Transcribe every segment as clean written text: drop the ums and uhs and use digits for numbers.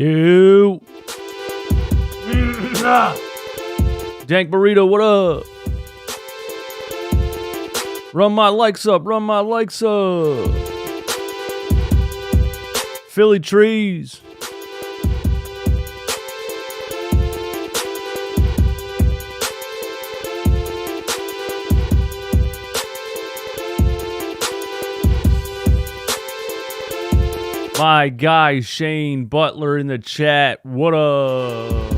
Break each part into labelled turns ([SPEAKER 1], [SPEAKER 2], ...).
[SPEAKER 1] Yo. Dank Burrito, what up? Run my likes up, run my likes up. Philly trees. My guy Shane Butler in the chat. What up?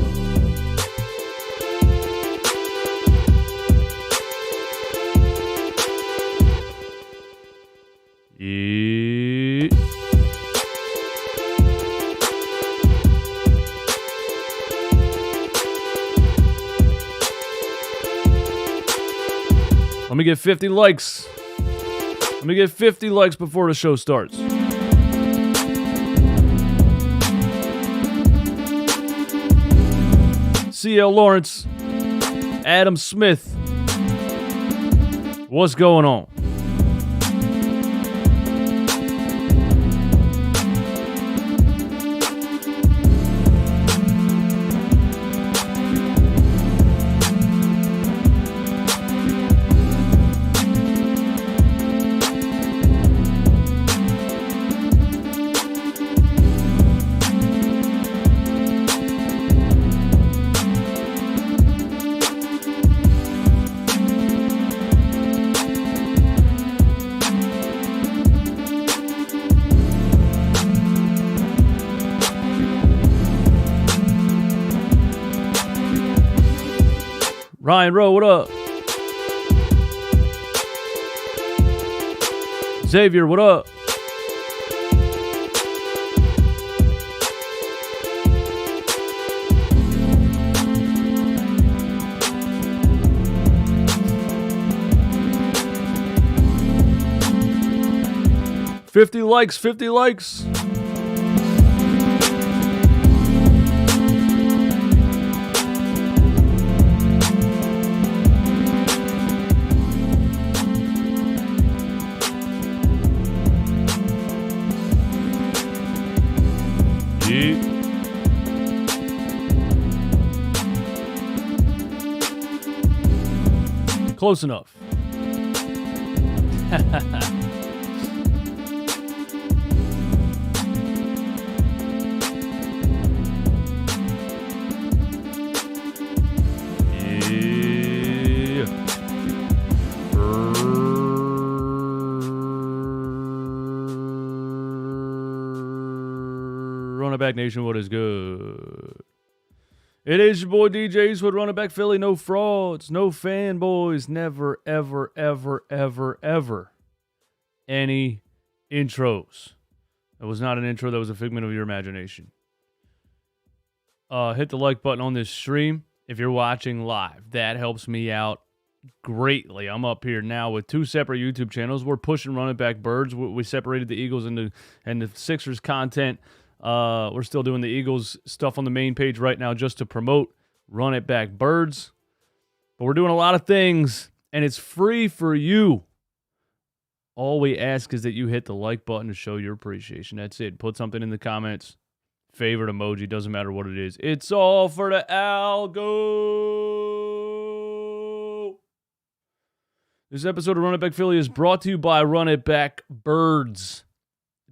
[SPEAKER 1] Yeah. Let me get 50 likes. Let me get 50 likes before the show starts. CL Lawrence, Adam Smith, what's going on? Ryan Rowe, what up? Xavier, what up? $50 likes, 50 likes. Close enough. Running Back Nation, what is good? It is your boy DJ Eastwood, Running Back Philly. No frauds, no fanboys, never, ever, ever, ever, ever any intros. That was not an intro. That was a figment of your imagination. Hit the like button on this stream if you're watching live. That helps me out greatly. I'm up here now with two separate YouTube channels. We're pushing Running Back Birds. We separated the Eagles and the Sixers content. We're still doing the Eagles stuff on the main page right now just to promote Run It Back Birds. But we're doing a lot of things, and it's free for you. All we ask is that you hit the like button to show your appreciation. That's it. Put something in the comments. Favorite emoji. Doesn't matter what it is. It's all for the algo. This episode of Run It Back Philly is brought to you by Run It Back Birds.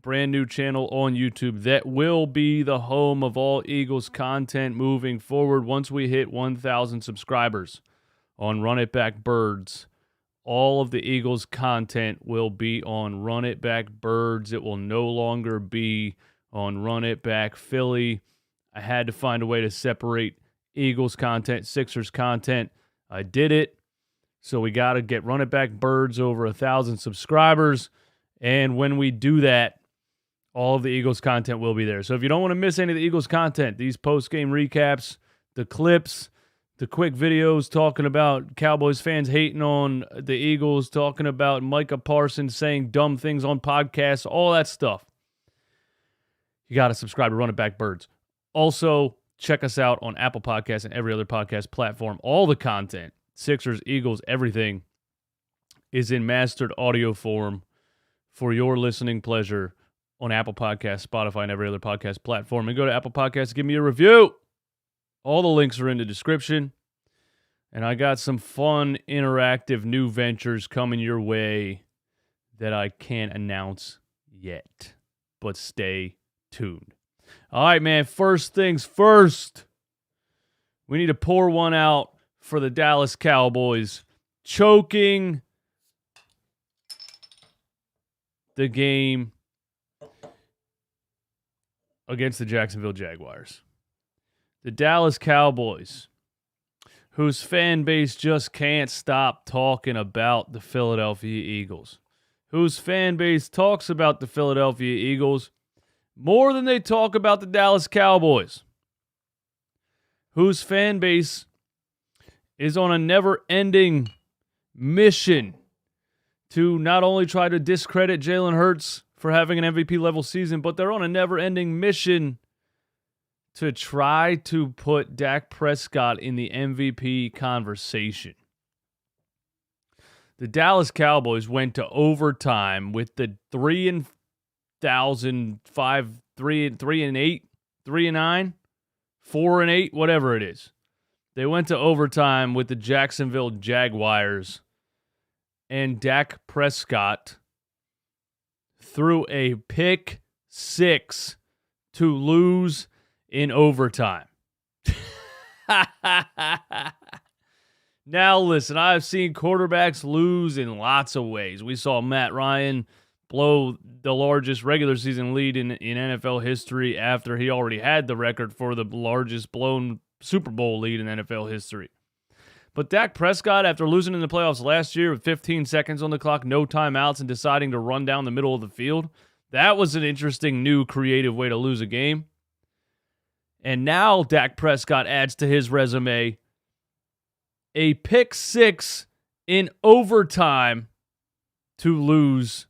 [SPEAKER 1] Brand new channel on YouTube that will be the home of all Eagles content moving forward once we hit 1,000 subscribers on Run It Back Birds. All of the Eagles content will be on Run It Back Birds. It will no longer be on Run It Back Philly. I had to find a way to separate Eagles content, Sixers content. I did it. So we got to get Run It Back Birds over 1,000 subscribers. And when we do that, all of the Eagles content will be there. So if you don't want to miss any of the Eagles content, these post-game recaps, the clips, the quick videos talking about Cowboys fans hating on the Eagles, talking about Micah Parsons saying dumb things on podcasts, all that stuff, you got to subscribe to Run It Back Birds. Also, check us out on Apple Podcasts and every other podcast platform. All the content, Sixers, Eagles, everything, is in mastered audio form for your listening pleasure on Apple Podcasts, Spotify, and every other podcast platform. And go to Apple Podcasts, give me a review. All the links are in the description. And I got some fun, interactive new ventures coming your way that I can't announce yet. But stay tuned. All right, man. First things first. We need to pour one out for the Dallas Cowboys choking the game against the Jacksonville Jaguars. The Dallas Cowboys, whose fan base just can't stop talking about the Philadelphia Eagles, whose fan base talks about the Philadelphia Eagles more than they talk about the Dallas Cowboys, whose fan base is on a never-ending mission to not only try to discredit Jalen Hurts for having an MVP-level season, but they're on a never-ending mission to try to put Dak Prescott in the MVP conversation. The Dallas Cowboys went to overtime with the 3-8, 3-9, 4-8, whatever it is. They went to overtime with the Jacksonville Jaguars, and Dak Prescott threw a pick six to lose in overtime. Now, listen, I've seen quarterbacks lose in lots of ways. We saw Matt Ryan blow the largest regular season lead in NFL history after he already had the record for the largest blown Super Bowl lead in NFL history. But Dak Prescott, after losing in the playoffs last year with 15 seconds on the clock, no timeouts, and deciding to run down the middle of the field, that was an interesting, new, creative way to lose a game. And now Dak Prescott adds to his resume a pick six in overtime to lose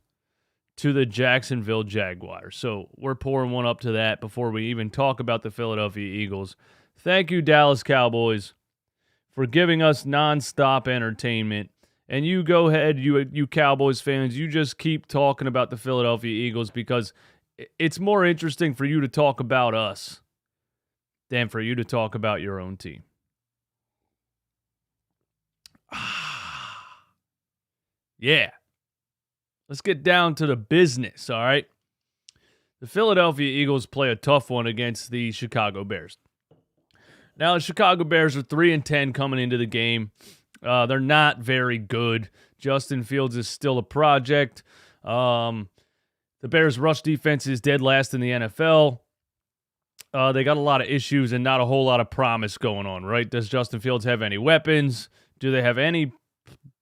[SPEAKER 1] to the Jacksonville Jaguars. So we're pouring one up to that before we even talk about the Philadelphia Eagles. Thank you, Dallas Cowboys, for giving us nonstop entertainment. And you go ahead, you Cowboys fans, you just keep talking about the Philadelphia Eagles because it's more interesting for you to talk about us than for you to talk about your own team. Yeah. Let's get down to the business, all right? The Philadelphia Eagles play a tough one against the Chicago Bears. Now, the Chicago Bears are 3-10 coming into the game. They're not very good. Justin Fields is still a project. The Bears' rush defense is dead last in the NFL. They got a lot of issues and not a whole lot of promise going on, right? Does Justin Fields have any weapons? Do they have any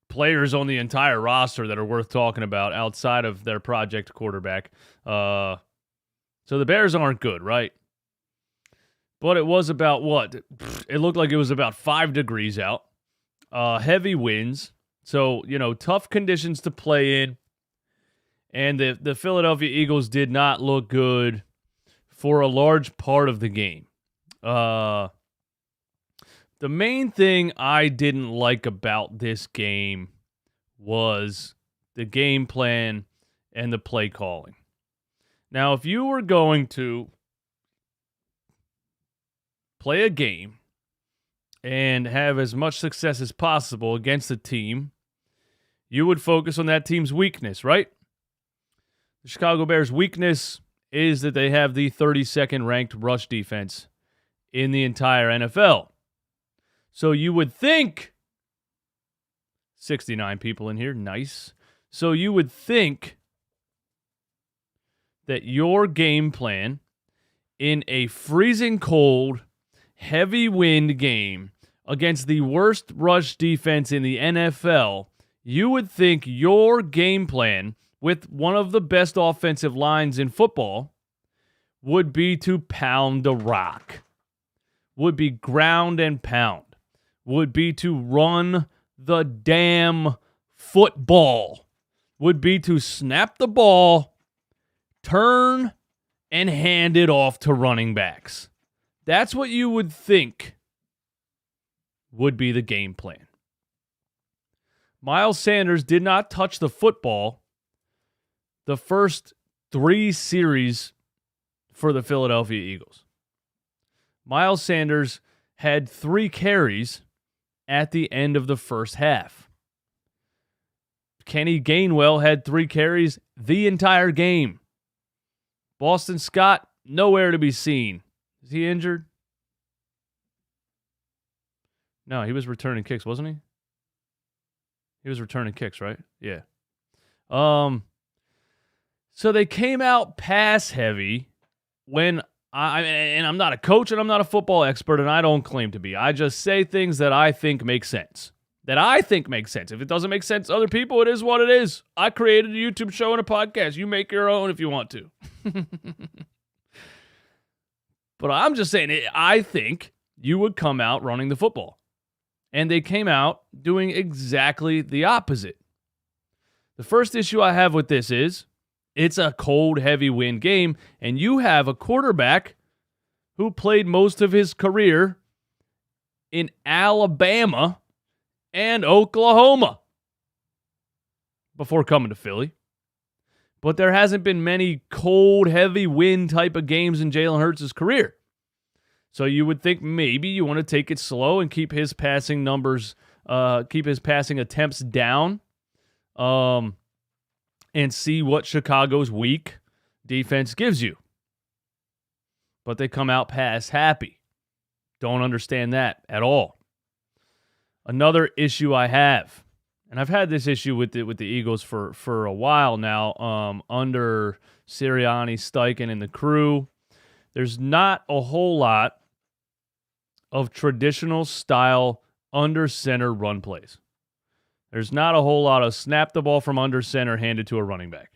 [SPEAKER 1] players on the entire roster that are worth talking about outside of their project quarterback? So the Bears aren't good, right? But it was about what? It looked like it was about 5 degrees out. Heavy winds. So, tough conditions to play in. And the Philadelphia Eagles did not look good for a large part of the game. The main thing I didn't like about this game was the game plan and the play calling. Now, if you were going to play a game and have as much success as possible against a team, you would focus on that team's weakness, right? The Chicago Bears' weakness is that they have the 32nd ranked rush defense in the entire NFL. So you would think, 69 people in here, nice. So you would think that your game plan in a freezing cold, heavy wind game against the worst rush defense in the NFL, you would think your game plan with one of the best offensive lines in football would be to pound the rock, would be ground and pound, would be to run the damn football, would be to snap the ball, turn, and hand it off to running backs. That's what you would think would be the game plan. Miles Sanders did not touch the football the first 3 series for the Philadelphia Eagles. Miles Sanders had 3 carries at the end of the first half. Kenny Gainwell had 3 carries the entire game. Boston Scott, nowhere to be seen. Is he injured? No, he was returning kicks, wasn't he? He was returning kicks, right? Yeah. So they came out pass heavy when and I'm not a coach and I'm not a football expert and I don't claim to be. I just say things that I think make sense. If it doesn't make sense to other people, it is what it is. I created a YouTube show and a podcast. You make your own if you want to. But I'm just saying, I think you would come out running the football. And they came out doing exactly the opposite. The first issue I have with this is it's a cold, heavy wind game, and you have a quarterback who played most of his career in Alabama and Oklahoma before coming to Philly. But there hasn't been many cold, heavy wind type of games in Jalen Hurts' career. So you would think maybe you want to take it slow and keep his passing numbers, keep his passing attempts down, and see what Chicago's weak defense gives you. But they come out pass happy. Don't understand that at all. Another issue I have, and I've had this issue with the Eagles for a while now, under Sirianni, Steichen, and the crew. There's not a whole lot of traditional style under center run plays. There's not a whole lot of snap the ball from under center handed to a running back.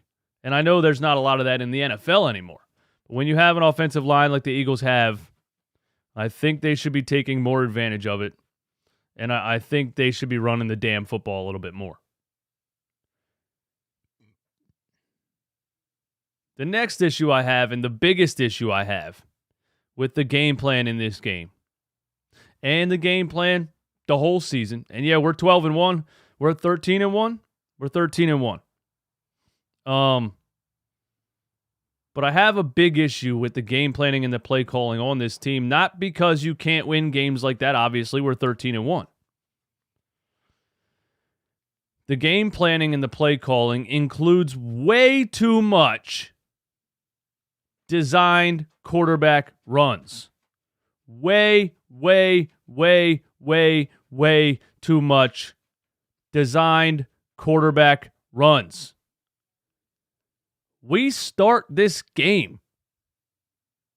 [SPEAKER 1] And I know there's not a lot of that in the NFL anymore. But when you have an offensive line like the Eagles have, I think they should be taking more advantage of it. And I think they should be running the damn football a little bit more. The next issue I have, and the biggest issue I have with the game plan in this game, and the game plan the whole season, and yeah, we're 12-1, we're 13-1, we're 13-1. But I have a big issue with the game planning and the play calling on this team, not because you can't win games like that. Obviously, we're 13-1. The game planning and the play calling includes way too much designed quarterback runs. Way too much designed quarterback runs. We start this game.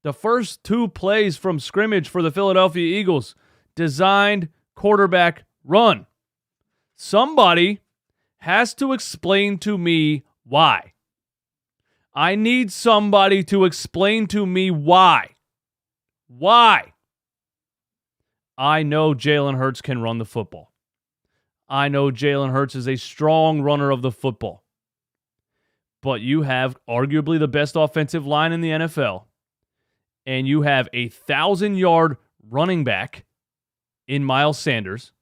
[SPEAKER 1] The first 2 plays from scrimmage for the Philadelphia Eagles, designed quarterback run. Somebody has to explain to me why. I need somebody to explain to me why. Why? I know Jalen Hurts can run the football. I know Jalen Hurts is a strong runner of the football. But you have arguably the best offensive line in the NFL, and you have a 1,000-yard running back in Miles Sanders,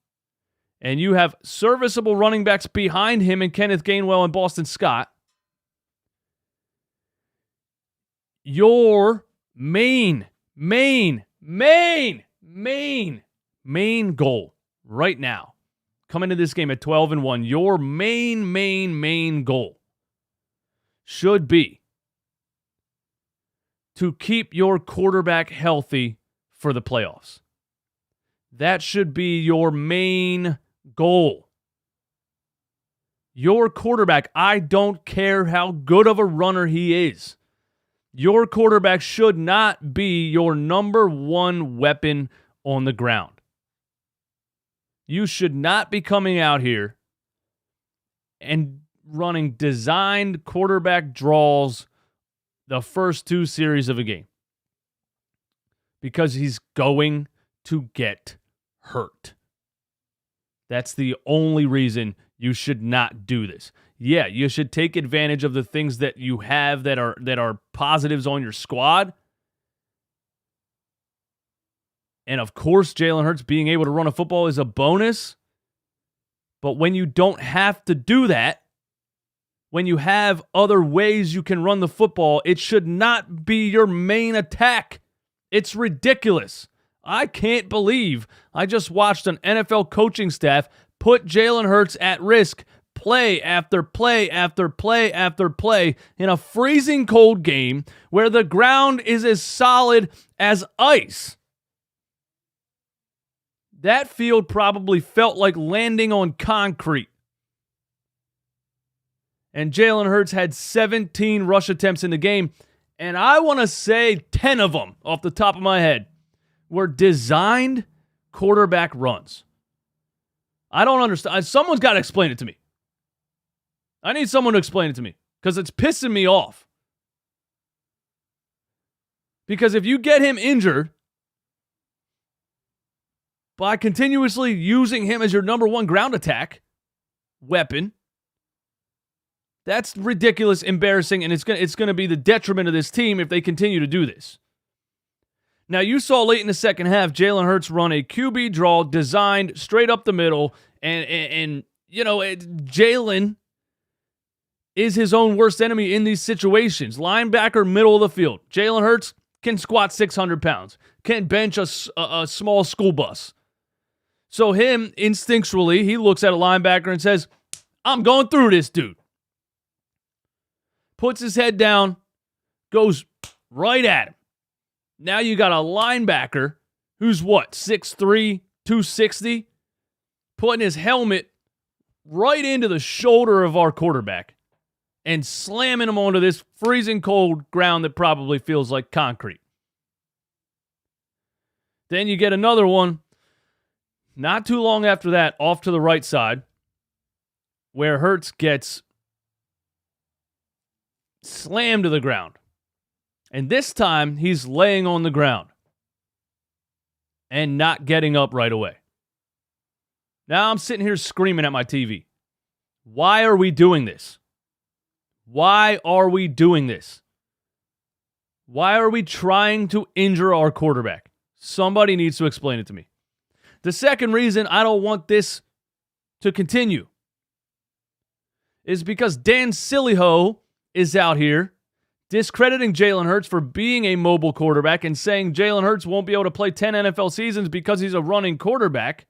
[SPEAKER 1] and you have serviceable running backs behind him in Kenneth Gainwell and Boston Scott. Your main goal right now, coming to this game at 12-1, your main goal should be to keep your quarterback healthy for the playoffs. That should be your main goal. Your quarterback, I don't care how good of a runner he is, your quarterback should not be your number 1 weapon on the ground. You should not be coming out here and running designed quarterback draws the first 2 series of a game, because he's going to get hurt. That's the only reason you should not do this. Yeah, you should take advantage of the things that you have that are positives on your squad. And of course, Jalen Hurts being able to run a football is a bonus. But when you don't have to do that, when you have other ways you can run the football, it should not be your main attack. It's ridiculous. I can't believe I just watched an NFL coaching staff put Jalen Hurts at risk play after play after play after play in a freezing cold game where the ground is as solid as ice. That field probably felt like landing on concrete. And Jalen Hurts had 17 rush attempts in the game, and I want to say 10 of them, off the top of my head, were designed quarterback runs. I don't understand. Someone's got to explain it to me. I need someone to explain it to me because it's pissing me off. Because if you get him injured by continuously using him as your number one ground attack weapon, that's ridiculous, embarrassing, and it's going to be the detriment of this team if they continue to do this. Now, you saw late in the second half, Jalen Hurts run a QB draw designed straight up the middle, and you know, Jalen is his own worst enemy in these situations. Linebacker, middle of the field. Jalen Hurts can squat 600 pounds, can bench a small school bus. So him, instinctually, he looks at a linebacker and says, I'm going through this dude. Puts his head down, goes right at him. Now you got a linebacker who's what, 6'3", 260, putting his helmet right into the shoulder of our quarterback and slamming him onto this freezing cold ground that probably feels like concrete. Then you get another one, not too long after that, off to the right side, where Hurts gets slammed to the ground. And this time, he's laying on the ground and not getting up right away. Now I'm sitting here screaming at my TV. Why are we doing this? Why are we doing this? Why are we trying to injure our quarterback? Somebody needs to explain it to me. The second reason I don't want this to continue is because Dan Sillyho is out here discrediting Jalen Hurts for being a mobile quarterback and saying Jalen Hurts won't be able to play 10 NFL seasons because he's a running quarterback.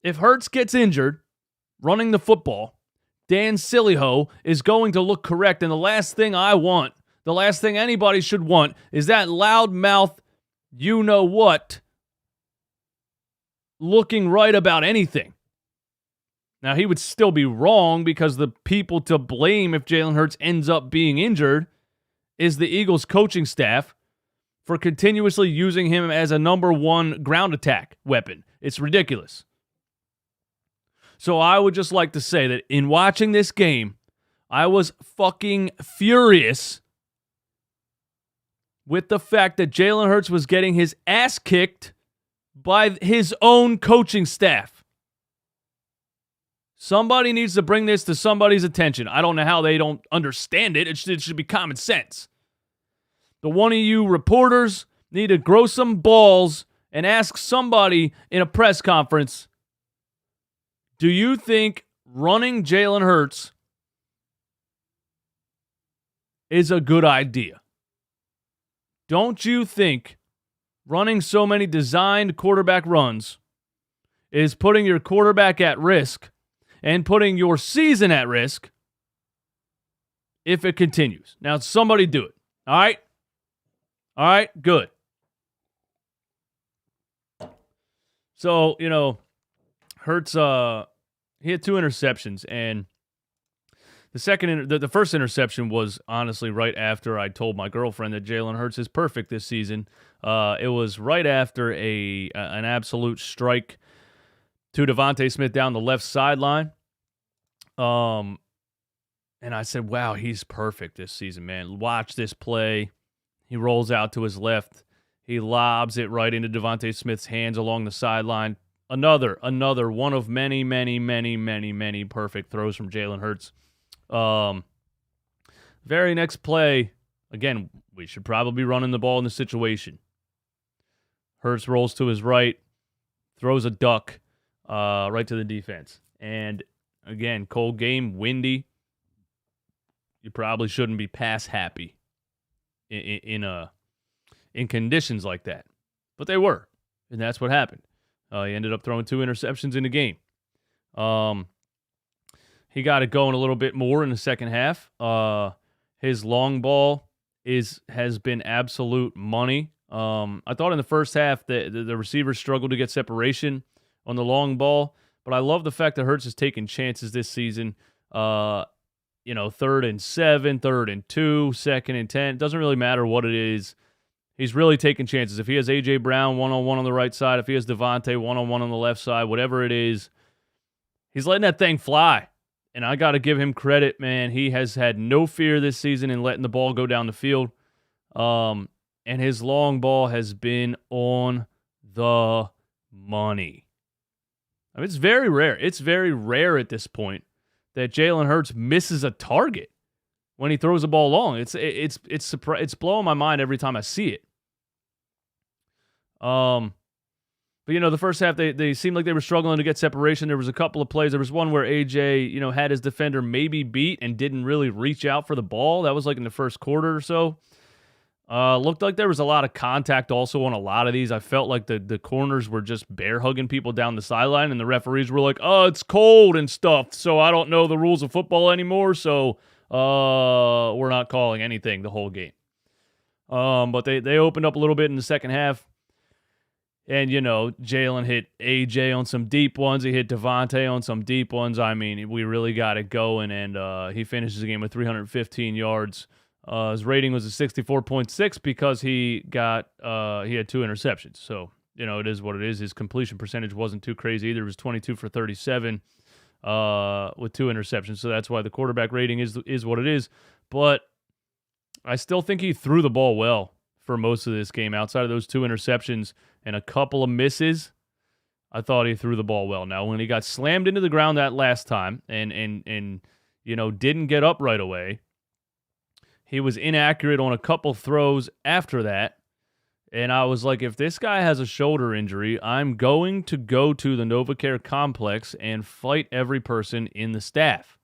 [SPEAKER 1] If Hurts gets injured running the football, Dan Sillyho is going to look correct. And the last thing I want, the last thing anybody should want, is that loudmouth, you-know-what, looking right about anything. Now, he would still be wrong because the people to blame if Jalen Hurts ends up being injured is the Eagles coaching staff for continuously using him as a number one ground attack weapon. It's ridiculous. So I would just like to say that in watching this game, I was fucking furious with the fact that Jalen Hurts was getting his ass kicked by his own coaching staff. Somebody needs to bring this to somebody's attention. I don't know how they don't understand it. It should be common sense. The one of you reporters need to grow some balls and ask somebody in a press conference, do you think running Jalen Hurts is a good idea? Don't you think running so many designed quarterback runs is putting your quarterback at risk and putting your season at risk if it continues? Now, somebody do it. All right? All right, good. So, you know, Hurts, he had 2 interceptions, and the first interception was honestly right after I told my girlfriend that Jalen Hurts is perfect this season. It was right after an absolute strike to Devontae Smith down the left sideline. And I said, wow, he's perfect this season, man. Watch this play. He rolls out to his left. He lobs it right into Devontae Smith's hands along the sideline. Another one of many, many, many, many, many perfect throws from Jalen Hurts. Very next play, again, we should probably be running the ball in the situation. Hurts rolls to his right, throws a duck right to the defense. And Again, cold game, windy. You probably shouldn't be pass happy in conditions like that. But they were, and that's what happened. He ended up throwing 2 interceptions in the game. He got it going a little bit more in the second half. His long ball has been absolute money. I thought in the first half the receivers struggled to get separation on the long ball, but I love the fact that Hurts is taking chances this season. 3rd and 7, 3rd and 2, 2nd and 10. It doesn't really matter what it is. He's really taking chances. If he has A.J. Brown one-on-one on the right side, if he has Devontae one-on-one on the left side, whatever it is, he's letting that thing fly. And I got to give him credit, man. He has had no fear this season in letting the ball go down the field. And his long ball has been on the money. I mean, it's very rare. It's very rare at this point that Jalen Hurts misses a target when he throws the ball long. It's blowing my mind every time I see it. But the first half they seemed like they were struggling to get separation. There was a couple of plays. There was one where AJ, had his defender maybe beat and didn't really reach out for the ball. That was like in the first quarter or so. Looked like there was a lot of contact also on a lot of these. I felt like the corners were just bear hugging people down the sideline, and the referees were like, "Oh, it's cold and stuff, so I don't know the rules of football anymore, so we're not calling anything the whole game." But they opened up a little bit in the second half. And, Jalen hit AJ on some deep ones. He hit Devontae on some deep ones. I mean, we really got it going, and he finishes the game with 315 yards. His rating was a 64.6 because he had 2 interceptions. So, it is what it is. His completion percentage wasn't too crazy either. It was 22 for 37 with 2 interceptions. So that's why the quarterback rating is what it is. But I still think he threw the ball well for most of this game. Outside of those 2 interceptions and a couple of misses, I thought he threw the ball well. Now, when he got slammed into the ground that last time and didn't get up right away, he was inaccurate on a couple throws after that. And I was like, if this guy has a shoulder injury, I'm going to go to the NovaCare complex and fight every person in the staff.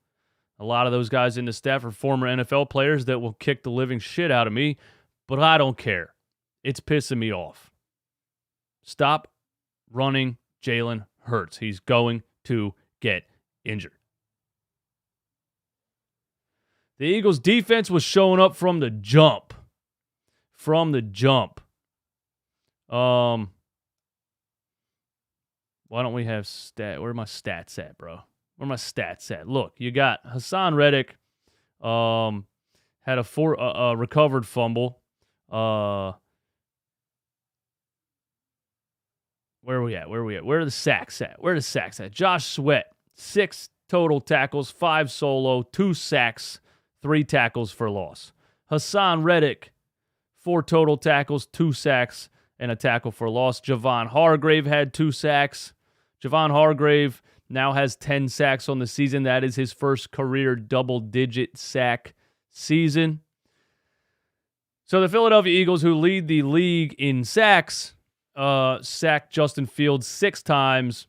[SPEAKER 1] A lot of those guys in the staff are former NFL players that will kick the living shit out of me, but I don't care. It's pissing me off. Stop running Jalen Hurts. He's going to get injured. The Eagles' defense was showing up from the jump. Why don't we have where are my stats at, bro? Where are my stats at? Look, you got Hassan Reddick had a recovered fumble. Where are we at? Where are the sacks at? Josh Sweat, 6 total tackles, 5 solo, 2 sacks, 3 tackles for loss. Hassan Reddick, 4 total tackles, 2 sacks, and a tackle for loss. Javon Hargrave had 2 sacks. Javon Hargrave now has 10 sacks on the season. That is his first career double-digit sack season. So the Philadelphia Eagles, who lead the league in sacks, sacked Justin Fields 6 times,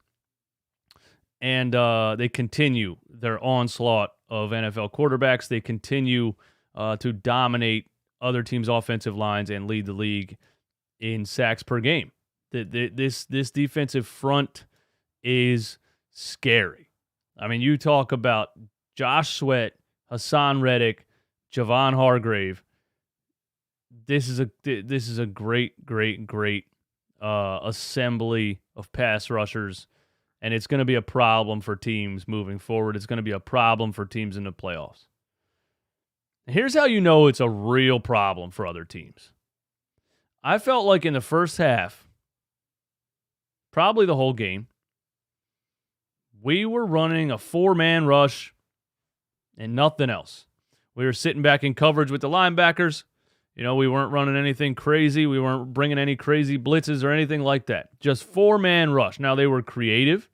[SPEAKER 1] and they continue their onslaught of NFL quarterbacks. They continue to dominate other teams' offensive lines and lead the league in sacks per game. This defensive front is scary. I mean, you talk about Josh Sweat, Hassan Reddick, Javon Hargrave. This is a great assembly of pass rushers, and it's going to be a problem for teams moving forward. It's going to be a problem for teams in the playoffs. Here's how you know it's a real problem for other teams. I felt like in the first half, probably the whole game, we were running a 4-man rush and nothing else. We were sitting back in coverage with the linebackers. We weren't running anything crazy. We weren't bringing any crazy blitzes or anything like that. Just 4-man rush. Now, they were creative.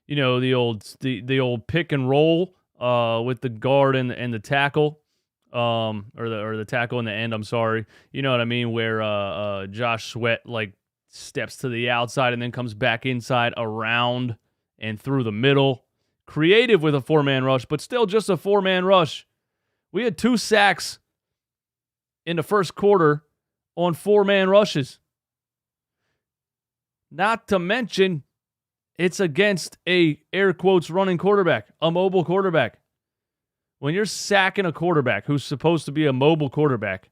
[SPEAKER 1] The old pick and roll with the guard and the tackle, or the tackle and the end, I'm sorry. You know what I mean? Where Josh Sweat steps to the outside and then comes back inside around and through the middle. creative with a 4-man rush, but still just a 4-man rush. We had 2 sacks in the first quarter on 4-man rushes. Not to mention, it's against a, air quotes, running quarterback, a mobile quarterback. When you're sacking a quarterback who's supposed to be a mobile quarterback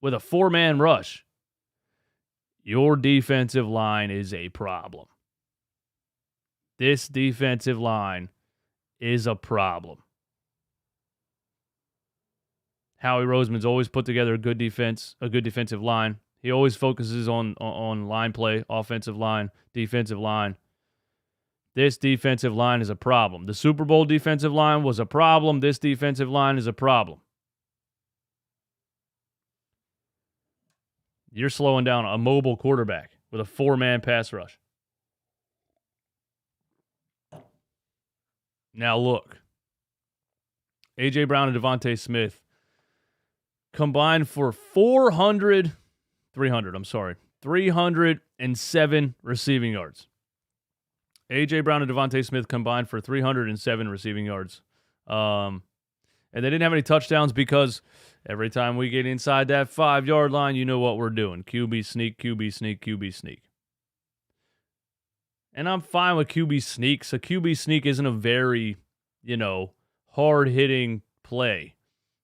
[SPEAKER 1] with a 4-man rush, your defensive line is a problem. This defensive line is a problem. Howie Roseman's always put together a good defense, a good defensive line. He always focuses on line play, offensive line, defensive line. This defensive line is a problem. The Super Bowl defensive line was a problem. This defensive line is a problem. You're slowing down a mobile quarterback with a 4-man pass rush. Now look, A.J. Brown and Devontae Smith combined for 307 receiving yards. A.J. Brown and Devontae Smith combined for 307 receiving yards. And they didn't have any touchdowns because every time we get inside that 5-yard line, you know what we're doing. QB sneak, QB sneak, QB sneak. And I'm fine with QB sneaks. A QB sneak isn't a very, hard-hitting play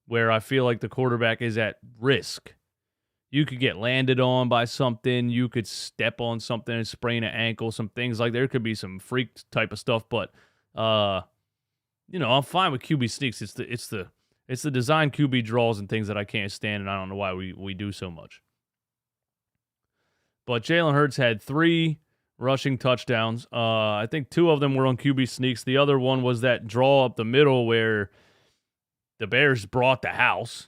[SPEAKER 1] where I feel like the quarterback is at risk. You could get landed on by something. You could step on something and sprain an ankle, some things like there could be some freak type of stuff. But, I'm fine with QB sneaks. It's the design QB draws and things that I can't stand, and I don't know why we do so much. But Jalen Hurts had 3 rushing touchdowns. I think 2 of them were on QB sneaks. The other one was that draw up the middle where the Bears brought the house.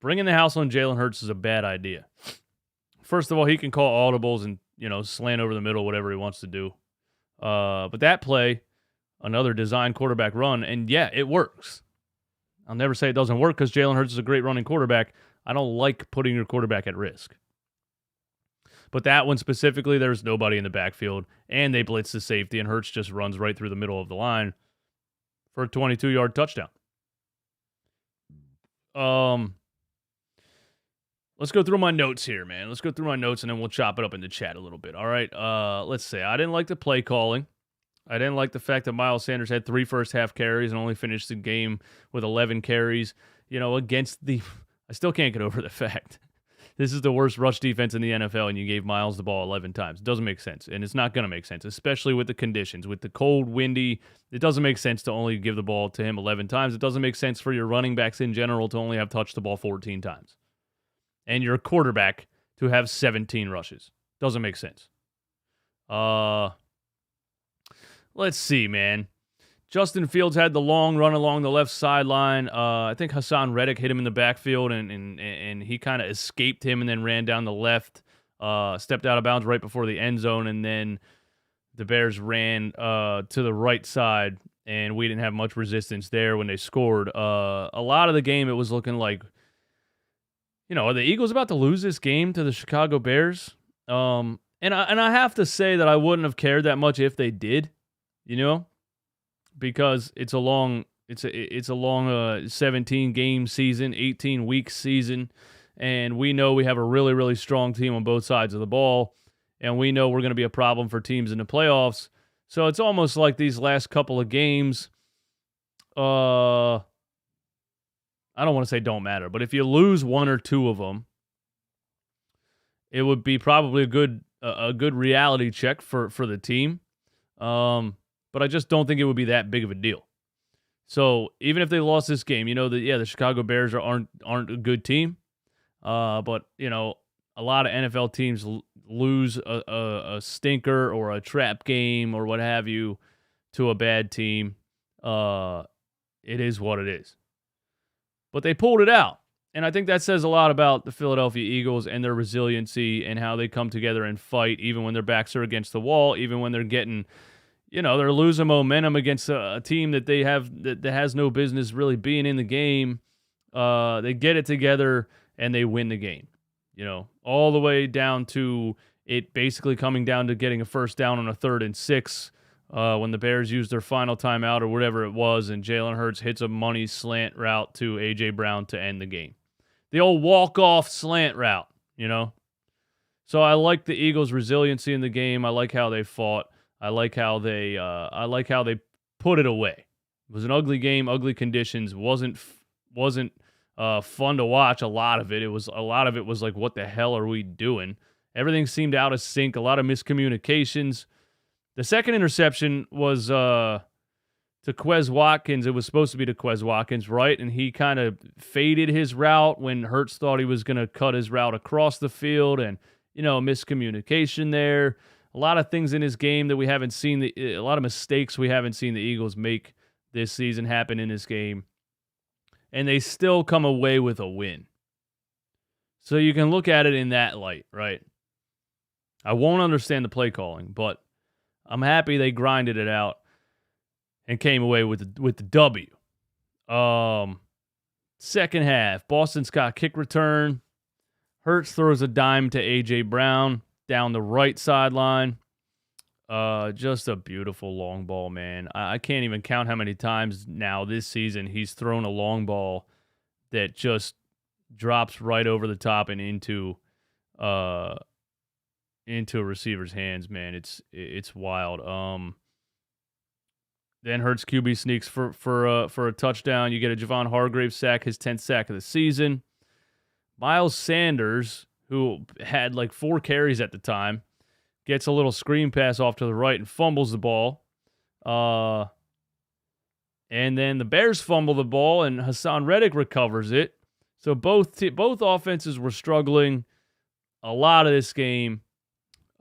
[SPEAKER 1] Bringing the house on Jalen Hurts is a bad idea. First of all, he can call audibles and, slant over the middle, whatever he wants to do. But that play, another design quarterback run, and yeah, it works. I'll never say it doesn't work because Jalen Hurts is a great running quarterback. I don't like putting your quarterback at risk. But that one specifically, there's nobody in the backfield, and they blitz the safety, and Hurts just runs right through the middle of the line for a 22-yard touchdown. Let's go through my notes here, man. Let's go through my notes, and then we'll chop it up in the chat a little bit. All right, let's say I didn't like the play calling. I didn't like the fact that Miles Sanders had 3 first-half carries and only finished the game with 11 carries. Against the... I still can't get over the fact this is the worst rush defense in the NFL, and you gave Miles the ball 11 times. It doesn't make sense, and it's not going to make sense, especially with the conditions. With the cold, windy, it doesn't make sense to only give the ball to him 11 times. It doesn't make sense for your running backs in general to only have touched the ball 14 times. And your quarterback to have 17 rushes. Doesn't make sense. Let's see, man. Justin Fields had the long run along the left sideline. I think Hassan Reddick hit him in the backfield, and he kind of escaped him and then ran down the left, stepped out of bounds right before the end zone, and then the Bears ran to the right side, and we didn't have much resistance there when they scored. A lot of the game, it was looking like, are the Eagles about to lose this game to the Chicago Bears? And I have to say that I wouldn't have cared that much if they did, because it's a long 17 game season, 18 week season, and we know we have a really, really strong team on both sides of the ball, and we know we're going to be a problem for teams in the playoffs. So it's almost like these last couple of games, I don't want to say don't matter, but if you lose 1 or 2 of them, it would be probably a good reality check for the team. But I just don't think it would be that big of a deal. So even if they lost this game, the Chicago Bears aren't a good team. But a lot of NFL teams lose a stinker or a trap game or what have you to a bad team. It is what it is. But they pulled it out. And I think that says a lot about the Philadelphia Eagles and their resiliency and how they come together and fight even when their backs are against the wall, even when they're getting, they're losing momentum against a team that they have that has no business really being in the game. They get it together and they win the game. All the way down to it basically coming down to getting a first down on a 3rd and 6 when the Bears used their final timeout or whatever it was, and Jalen Hurts hits a money slant route to A.J. Brown to end the game. The old walk-off slant route, you know? So I like the Eagles' resiliency in the game. I like how they fought. I like how they put it away. It was an ugly game, ugly conditions. Wasn't fun to watch. A lot of it was like, what the hell are we doing? Everything seemed out of sync. A lot of miscommunications. The second interception was to Quez Watkins. It was supposed to be to Quez Watkins, right? And he kind of faded his route when Hurts thought he was going to cut his route across the field, and miscommunication there. A lot of things in his game that we haven't seen. A lot of mistakes we haven't seen the Eagles make this season happen in this game, and they still come away with a win. So you can look at it in that light, right? I won't understand the play calling, but I'm happy they grinded it out and came away with the W. Second half, Boston Scott kick return. Hurts throws a dime to A.J. Brown down the right sideline. Just a beautiful long ball, man. I can't even count how many times now this season he's thrown a long ball that just drops right over the top and into a receiver's hands, man. It's wild. Then Hurts QB sneaks for a touchdown. You get a Javon Hargrave sack, his 10th sack of the season. Miles Sanders, who had like 4 carries at the time, gets a little screen pass off to the right and fumbles the ball. And then the Bears fumble the ball, and Hassan Reddick recovers it. So both offenses were struggling a lot of this game.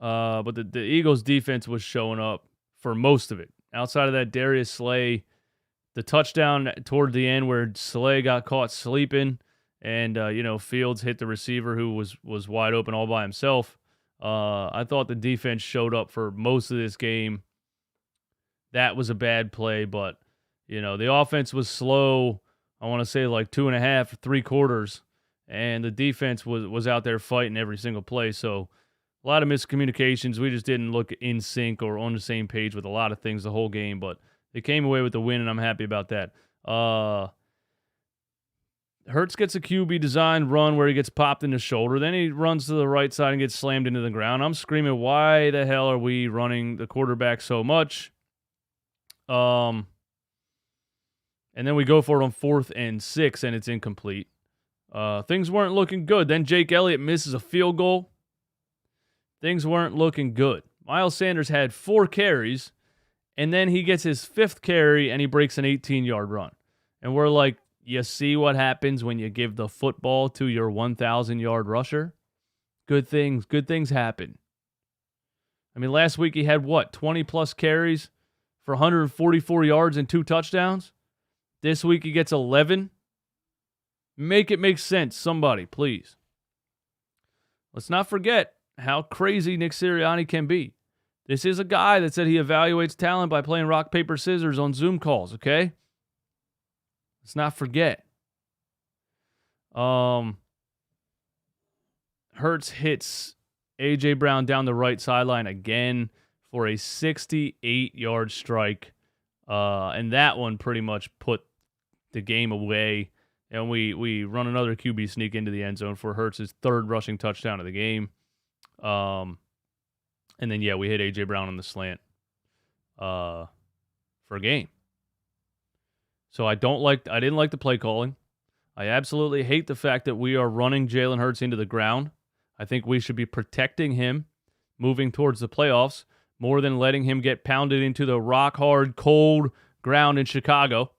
[SPEAKER 1] But the Eagles' defense was showing up for most of it. Outside of that, Darius Slay, the touchdown toward the end where Slay got caught sleeping, and Fields hit the receiver who was wide open all by himself. I thought the defense showed up for most of this game. That was a bad play, but the offense was slow. I want to say like 2.5, 3 quarters, and the defense was out there fighting every single play. So a lot of miscommunications. We just didn't look in sync or on the same page with a lot of things the whole game, but they came away with the win, and I'm happy about that. Hurts gets a QB design run where he gets popped in the shoulder. Then he runs to the right side and gets slammed into the ground. I'm screaming, why the hell are we running the quarterback so much? And then we go for it on 4th and 6, and it's incomplete. Things weren't looking good. Then Jake Elliott misses a field goal. Things weren't looking good. Miles Sanders had 4 carries, and then he gets his 5th carry, and he breaks an 18-yard run. And we're like, you see what happens when you give the football to your 1,000-yard rusher? Good things happen. I mean, last week he had, 20-plus carries for 144 yards and 2 touchdowns? This week he gets 11? Make it make sense, somebody, please. Let's not forget how crazy Nick Sirianni can be. This is a guy that said he evaluates talent by playing rock, paper, scissors on Zoom calls, okay? Let's not forget. Hurts hits A.J. Brown down the right sideline again for a 68-yard strike. And that one pretty much put the game away. And we run another QB sneak into the end zone for Hurts' 3rd rushing touchdown of the game. And then, we hit A.J. Brown on the slant for a game. So I didn't like the play calling. I absolutely hate the fact that we are running Jalen Hurts into the ground. I think we should be protecting him moving towards the playoffs more than letting him get pounded into the rock-hard, cold ground in Chicago.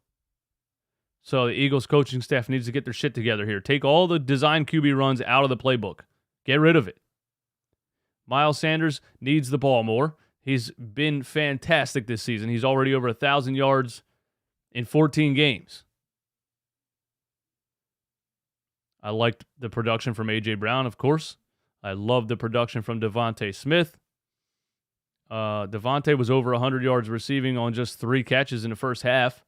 [SPEAKER 1] So the Eagles coaching staff needs to get their shit together here. Take all the design QB runs out of the playbook. Get rid of it. Miles Sanders needs the ball more. He's been fantastic this season. He's already over 1,000 yards in 14 games. I liked the production from A.J. Brown, of course. I loved the production from Devontae Smith. Devontae was over 100 yards receiving on just 3 catches in the first half.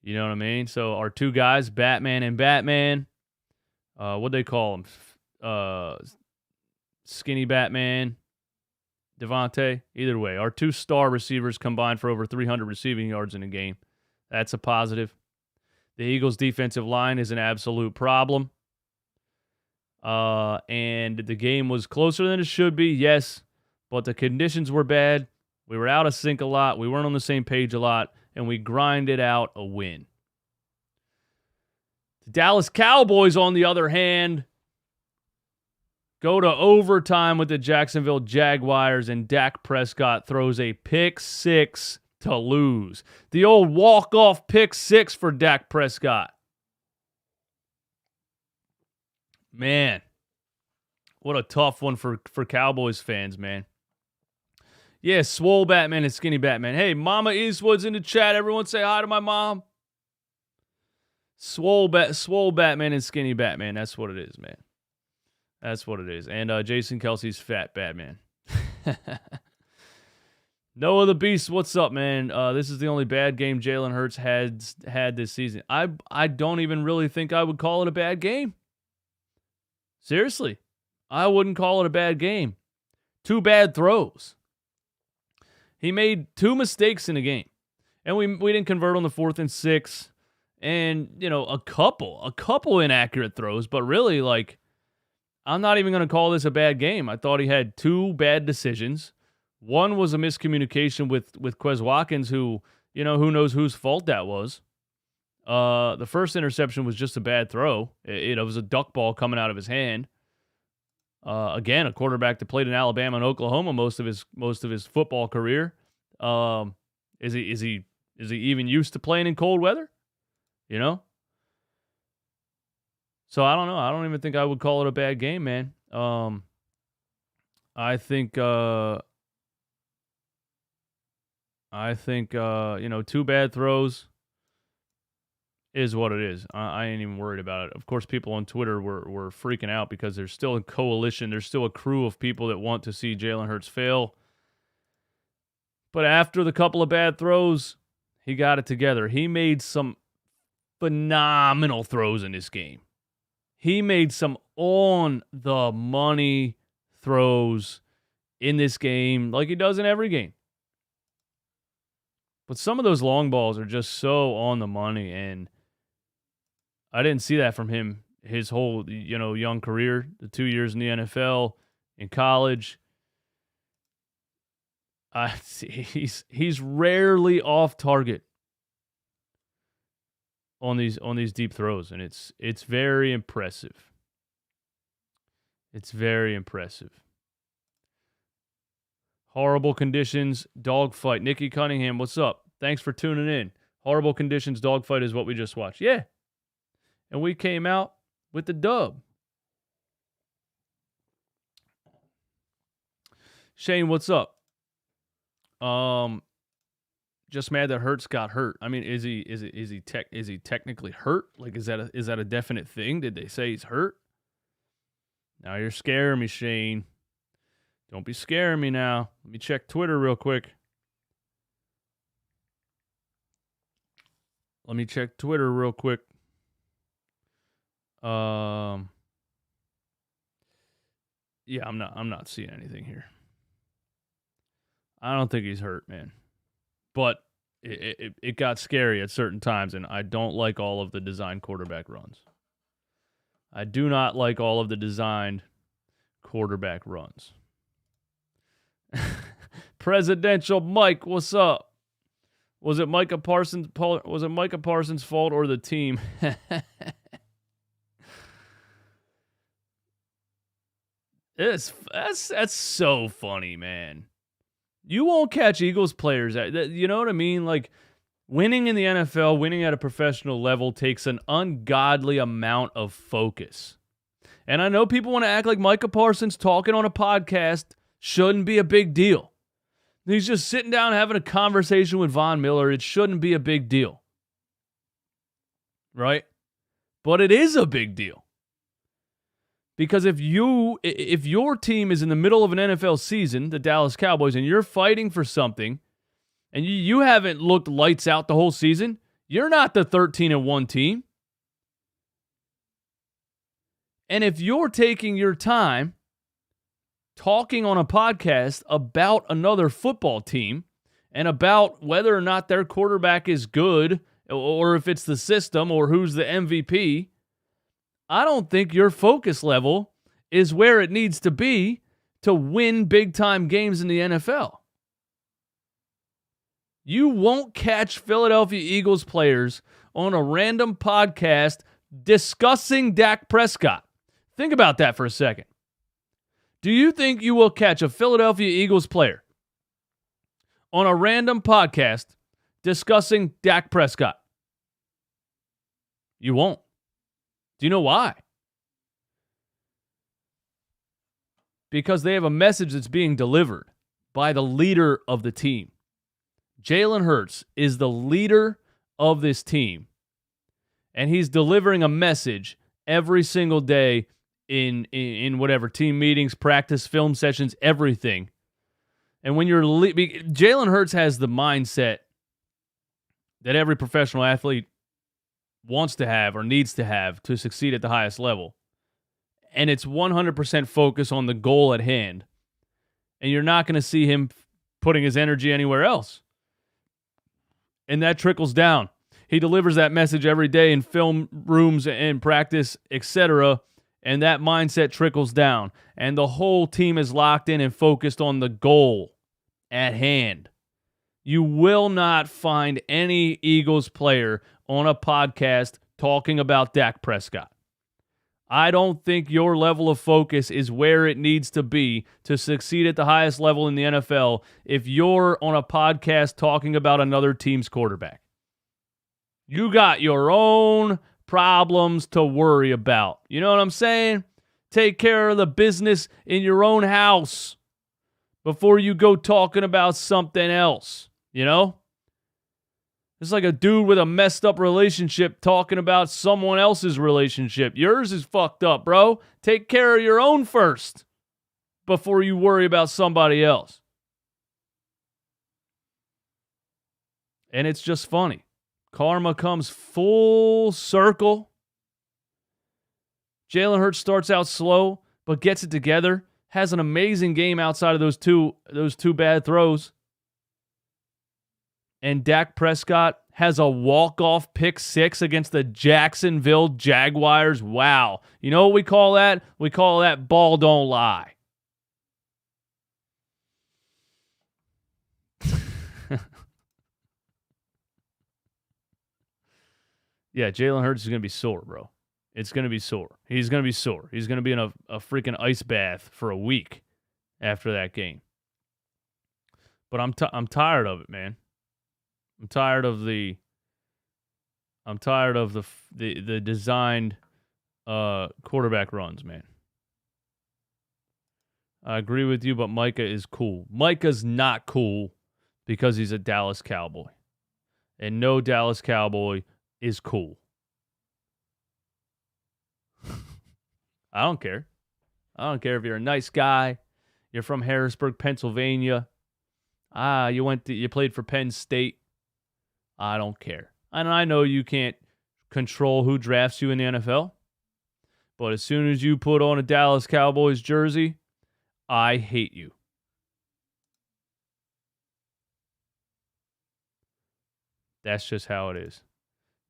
[SPEAKER 1] You know what I mean? So our 2 guys, Batman and Batman, what'd they call him? Skinny Batman Devontae, either way. Our 2 star receivers combined for over 300 receiving yards in a game. That's a positive. The Eagles' defensive line is an absolute problem. And the game was closer than it should be, yes, but the conditions were bad. We were out of sync a lot. We weren't on the same page a lot, and we grinded out a win. The Dallas Cowboys, on the other hand, go to overtime with the Jacksonville Jaguars, and Dak Prescott throws a pick 6 to lose. The old walk-off pick 6 for Dak Prescott. Man, what a tough one for Cowboys fans, man. Yeah, Swole Batman and Skinny Batman. Hey, Mama Eastwood's in the chat. Everyone say hi to my mom. Swole Batman and Skinny Batman. That's what it is, man. That's what it is. And Jason Kelsey's Fat Batman. Noah the Beast, what's up, man? This is the only bad game Jalen Hurts had this season. I don't even really think I would call it a bad game. Seriously, I wouldn't call it a bad game. 2 bad throws. He made 2 mistakes in a game. And we didn't convert on the 4th and 6. And, a couple inaccurate throws. But really, I'm not even going to call this a bad game. I thought he had 2 bad decisions. One was a miscommunication with Quez Watkins, who knows whose fault that was. The first interception was just a bad throw. It was a duck ball coming out of his hand. Again, a quarterback that played in Alabama and Oklahoma most of his football career. Is he even used to playing in cold weather? So I don't know. I don't even think I would call it a bad game, man. I think 2 bad throws is what it is. I ain't even worried about it. Of course, people on Twitter were freaking out because there's still a coalition. There's still a crew of people that want to see Jalen Hurts fail. But after the couple of bad throws, he got it together. He made some phenomenal throws in this game. He made some on-the-money throws in this game like he does in every game. But some of those long balls are just so on the money, and I didn't see that from him his whole, young career, the 2 years in the NFL, in college. He's rarely off target on these deep throws, and it's very impressive. It's very impressive. Horrible conditions, dogfight. Nikki Cunningham, what's up? Thanks for tuning in. Horrible conditions, dogfight is what we just watched. Yeah. And we came out with the dub. Shane, what's up? Just mad that Hurts got hurt. I mean, is he technically hurt? Is that a definite thing? Did they say he's hurt? Now you're scaring me, Shane. Don't be scaring me now. Let me check Twitter real quick. Yeah, I'm not seeing anything here. I don't think he's hurt, man. But it got scary at certain times, and I don't like all of the designed quarterback runs. I do not like all of the designed quarterback runs. Presidential Mike, what's up? Was it Micah Parsons' fault or the team? That's so funny, man. You won't catch Eagles players. You know what I mean? Winning in the NFL, winning at a professional level takes an ungodly amount of focus. And I know people want to act like Micah Parsons talking on a podcast shouldn't be a big deal. He's just sitting down having a conversation with Von Miller. It shouldn't be a big deal. Right? But it is a big deal. Because if your team is in the middle of an NFL season, the Dallas Cowboys, and you're fighting for something, and you haven't looked lights out the whole season, you're not the 13-1 team. And if you're taking your time talking on a podcast about another football team and about whether or not their quarterback is good or if it's the system or who's the MVP, I don't think your focus level is where it needs to be to win big-time games in the NFL. You won't catch Philadelphia Eagles players on a random podcast discussing Dak Prescott. Think about that for a second. Do you think you will catch a Philadelphia Eagles player on a random podcast discussing Dak Prescott? You won't. Do you know why? Because they have a message that's being delivered by the leader of the team. Jalen Hurts is the leader of this team, and he's delivering a message every single day in whatever, team meetings, practice, film sessions, everything. And when Jalen Hurts has the mindset that every professional athlete wants to have or needs to have to succeed at the highest level. And it's 100% focus on the goal at hand. And you're not going to see him putting his energy anywhere else. And that trickles down. He delivers that message every day in film rooms and practice, etc. And that mindset trickles down. And the whole team is locked in and focused on the goal at hand. You will not find any Eagles player on a podcast talking about Dak Prescott. I don't think your level of focus is where it needs to be to succeed at the highest level in the NFL if you're on a podcast talking about another team's quarterback. You got your own problems to worry about. You know what I'm saying? Take care of the business in your own house before you go talking about something else, you know? It's like a dude with a messed up relationship talking about someone else's relationship. Yours is fucked up, bro. Take care of your own first before you worry about somebody else. And it's just funny. Karma comes full circle. Jalen Hurts starts out slow, but gets it together. Has an amazing game outside of those two bad throws. And Dak Prescott has a walk-off pick six against the Jacksonville Jaguars. Wow. You know what we call that? We call that ball don't lie. Yeah, Jalen Hurts is going to be sore, bro. It's going to be sore. He's going to be sore. He's going to be in a freaking ice bath for a week after that game. But I'm tired of it, man. I'm tired of the designed quarterback runs, man. I agree with you, but Micah is cool. Micah's not cool because he's a Dallas Cowboy. And no Dallas Cowboy is cool. I don't care. I don't care if you're a nice guy. You're from Harrisburg, Pennsylvania. You played for Penn State. I don't care. And I know you can't control who drafts you in the NFL. But as soon as you put on a Dallas Cowboys jersey, I hate you. That's just how it is.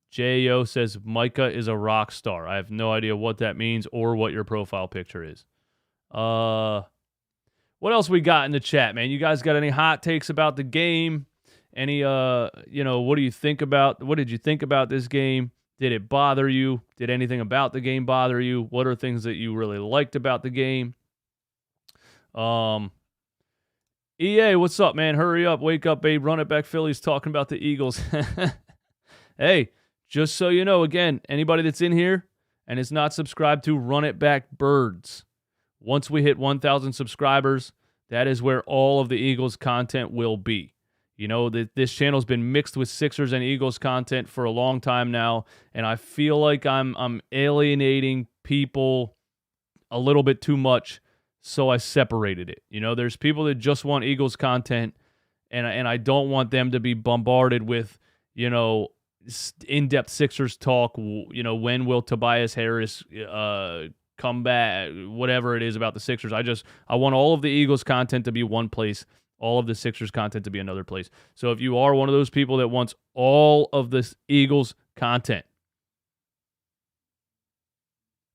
[SPEAKER 1] J.O. says Micah is a rock star. I have no idea what that means or what your profile picture is. What else we got in the chat, man? You guys got any hot takes about the game? Any, what do you think about, what did you think about this game? Did it bother you? Did anything about the game bother you? What are things that you really liked about the game? EA, what's up, man? Hurry up. Wake up, babe. Run it back. Phillies talking about the Eagles. Hey, just so you know, again, anybody that's in here and is not subscribed to Run It Back Birds, once we hit 1,000 subscribers, that is where all of the Eagles content will be. You know, this channel's been mixed with Sixers and Eagles content for a long time now, and I feel like I'm alienating people a little bit too much, so I separated it. You know, there's people that just want Eagles content, and I don't want them to be bombarded with, in-depth Sixers talk. You know, when will Tobias Harris comeback, whatever it is about the Sixers. I want all of the Eagles content to be one place, all of the Sixers content to be another place. So if you are one of those people that wants all of this Eagles content,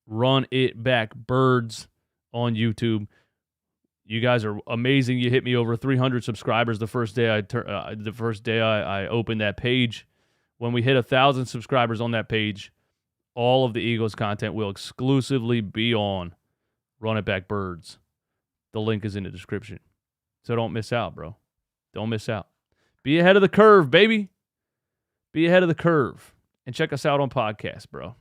[SPEAKER 1] Run It Back Birds on YouTube. You guys are amazing. You hit me over 300 subscribers the first day I opened that page. When we hit 1,000 subscribers on that page, all of the Eagles content will exclusively be on Run It Back Birds. The link is in the description. So don't miss out, bro. Don't miss out. Be ahead of the curve, baby. Be ahead of the curve. And check us out on podcasts, bro.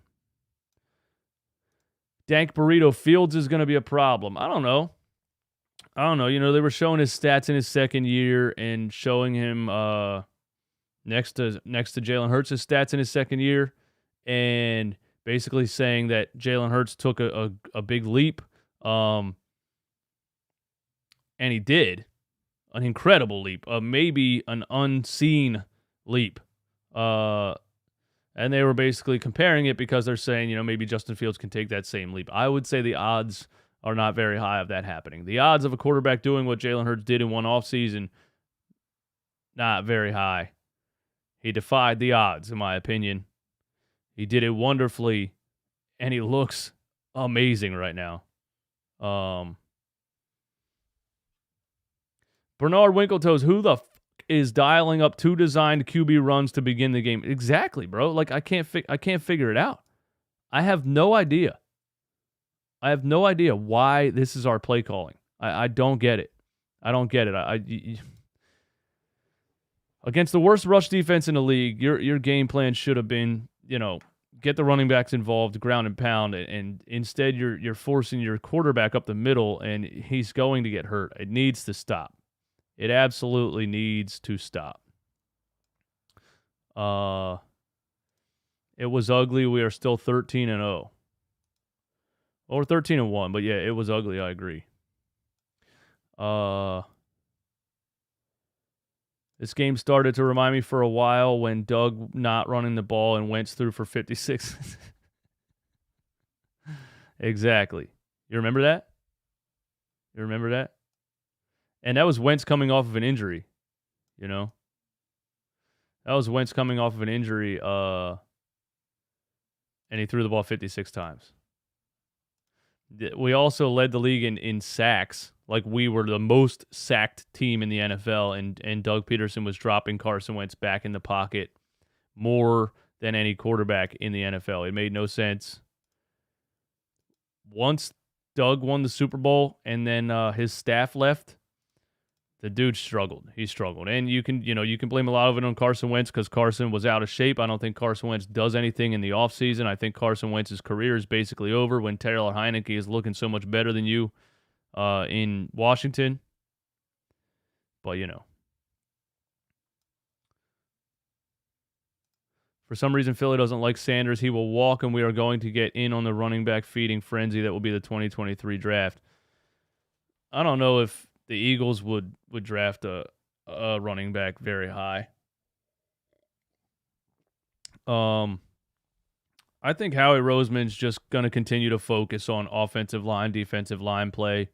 [SPEAKER 1] Dank Burrito Fields is going to be a problem. I don't know. You know, they were showing his stats in his second year and showing him next to Jalen Hurts' stats in his second year, and basically saying that Jalen Hurts took a big leap. And he did. An incredible leap. Maybe an unseen leap. And they were basically comparing it because they're saying, you know, maybe Justin Fields can take that same leap. I would say the odds are not very high of that happening. The odds of a quarterback doing what Jalen Hurts did in one offseason, not very high. He defied the odds, in my opinion. He did it wonderfully, and he looks amazing right now. Bernard Winkletoes, who the is dialing up two designed QB runs to begin the game? Exactly, bro. Like, I can't figure it out. I have no idea. I have no idea why this is our play calling. I don't get it. I don't get it. Against the worst rush defense in the league, your game plan should have been, you know, get the running backs involved, ground and pound, and instead you're forcing your quarterback up the middle, and he's going to get hurt. It needs to stop. It absolutely needs to stop. It was ugly. We are still 13-0. Well, we're 13-1, but yeah, it was ugly. I agree. This game started to remind me for a while when Doug not running the ball and Wentz threw for 56. Exactly. You remember that? And that was Wentz coming off of an injury, you know? That was Wentz coming off of an injury, and he threw the ball 56 times. We also led the league in sacks. Like, we were the most sacked team in the NFL, and Doug Peterson was dropping Carson Wentz back in the pocket more than any quarterback in the NFL. It made no sense. Once Doug won the Super Bowl and then his staff left, the dude struggled. He struggled. And you can blame a lot of it on Carson Wentz because Carson was out of shape. I don't think Carson Wentz does anything in the offseason. I think Carson Wentz's career is basically over when Taylor Heineke is looking so much better than you in Washington. But, you know. For some reason, Philly doesn't like Sanders. He will walk, and we are going to get in on the running back feeding frenzy that will be the 2023 draft. I don't know if the Eagles would draft a running back very high. I think Howie Roseman's just going to continue to focus on offensive line, defensive line play,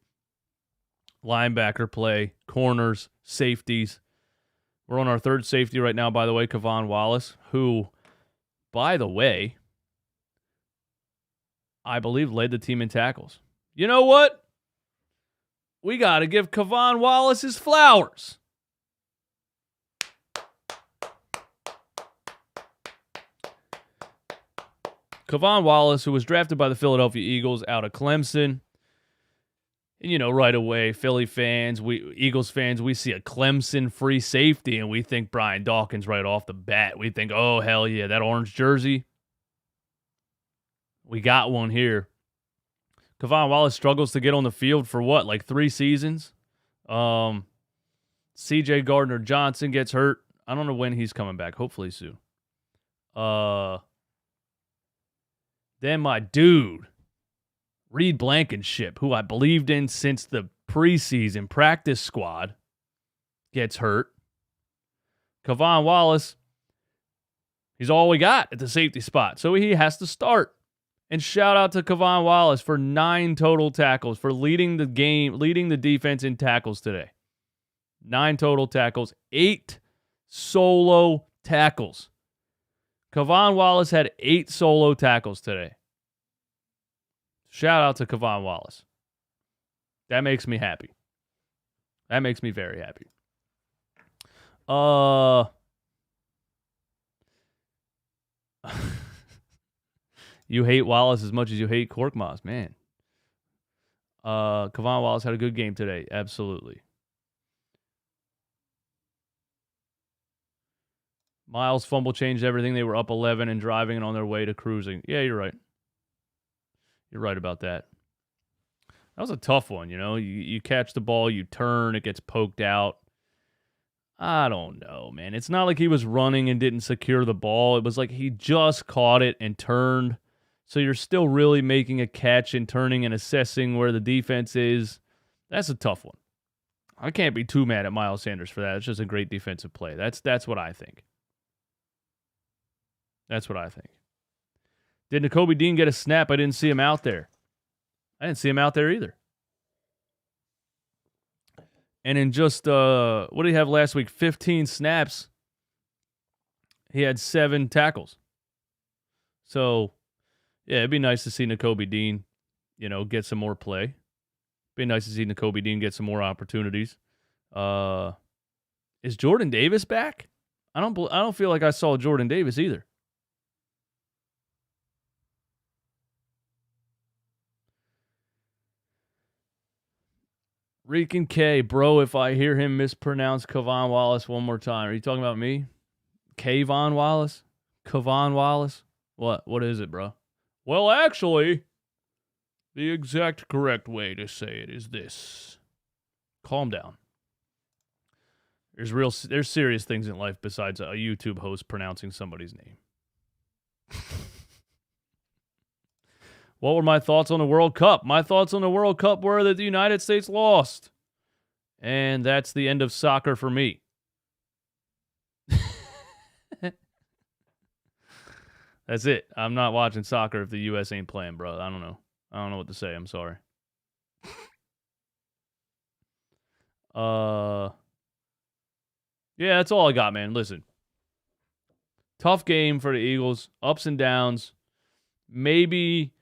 [SPEAKER 1] linebacker play, corners, safeties. We're on our third safety right now, by the way, Kavon Wallace, who, by the way, I believe led the team in tackles. You know what? We got to give Kavon Wallace his flowers. Kavon Wallace, who was drafted by the Philadelphia Eagles out of Clemson. And, you know, right away, Philly fans, Eagles fans, we see a Clemson free safety, and we think Brian Dawkins right off the bat. We think, oh, hell yeah, that orange jersey. We got one here. Kavon Wallace struggles to get on the field for what, like 3 seasons? C.J. Gardner-Johnson gets hurt. I don't know when he's coming back. Hopefully soon. Then my dude, Reed Blankenship, who I believed in since the preseason practice squad, gets hurt. Kavon Wallace, he's all we got at the safety spot, so he has to start. And shout out to Kevon Wallace for 9 total tackles, for leading the defense in tackles today. 9 total tackles, 8 solo tackles. Kevon Wallace had 8 solo tackles today. Shout out to Kevon Wallace. That makes me happy. That makes me very happy. You hate Wallace as much as you hate Korkmaz, man. Kevon Wallace had a good game today. Absolutely. Miles' fumble changed everything. They were up 11 and driving and on their way to cruising. Yeah, you're right. You're right about that. That was a tough one, you know. You catch the ball, you turn, it gets poked out. I don't know, man. It's not like he was running and didn't secure the ball. It was like he just caught it and turned. So you're still really making a catch and turning and assessing where the defense is. That's a tough one. I can't be too mad at Miles Sanders for that. It's just a great defensive play. That's what I think. That's what I think. Did Nakobe Dean get a snap? I didn't see him out there. I didn't see him out there either. And in just, what did he have last week? 15 snaps. He had 7 tackles. So, yeah, it'd be nice to see Nakobe Dean, you know, get some more play. It'd be nice to see Nakobe Dean get some more opportunities. Is Jordan Davis back? I don't feel like I saw Jordan Davis either. Reekin K, bro, if I hear him mispronounce Kevon Wallace one more time. Are you talking about me? Kayvon Wallace? Kevon Wallace? What is it, bro? Well, actually, the exact correct way to say it is this. Calm down. There's serious things in life besides a YouTube host pronouncing somebody's name. What were my thoughts on the World Cup? My thoughts on the World Cup were that the United States lost. And that's the end of soccer for me. That's it. I'm not watching soccer if the U.S. ain't playing, bro. I don't know. I don't know what to say. I'm sorry. Yeah, that's all I got, man. Listen. Tough game for the Eagles. Ups and downs. Maybe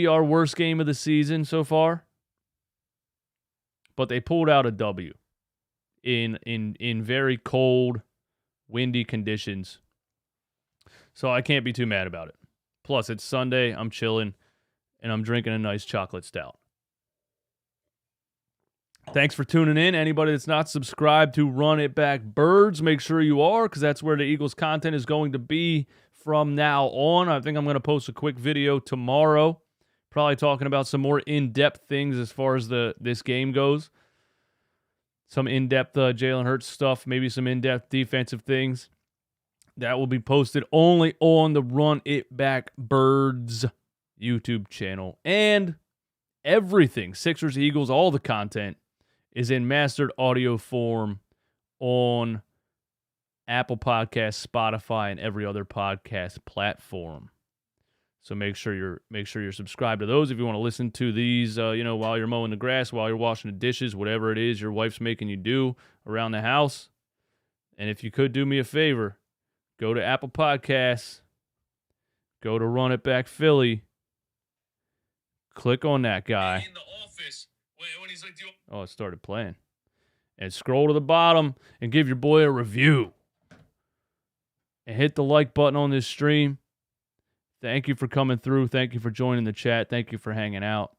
[SPEAKER 1] our worst game of the season so far. But they pulled out a W in very cold, windy conditions. So I can't be too mad about it. Plus, it's Sunday, I'm chilling, and I'm drinking a nice chocolate stout. Thanks for tuning in. Anybody that's not subscribed to Run It Back Birds, make sure you are, because that's where the Eagles content is going to be from now on. I think I'm going to post a quick video tomorrow, probably talking about some more in-depth things as far as this game goes. Some in-depth Jalen Hurts stuff, maybe some in-depth defensive things. That will be posted only on the Run It Back Birds YouTube channel. And everything, Sixers, Eagles, all the content is in mastered audio form on Apple Podcasts, Spotify, and every other podcast platform. So make sure you're subscribed to those if you want to listen to these, while you're mowing the grass, while you're washing the dishes, whatever it is your wife's making you do around the house. And if you could do me a favor, go to Apple Podcasts, go to Run It Back Philly, click on that guy. In the office, when he's like, oh, it started playing. And scroll to the bottom and give your boy a review. And hit the like button on this stream. Thank you for coming through. Thank you for joining the chat. Thank you for hanging out.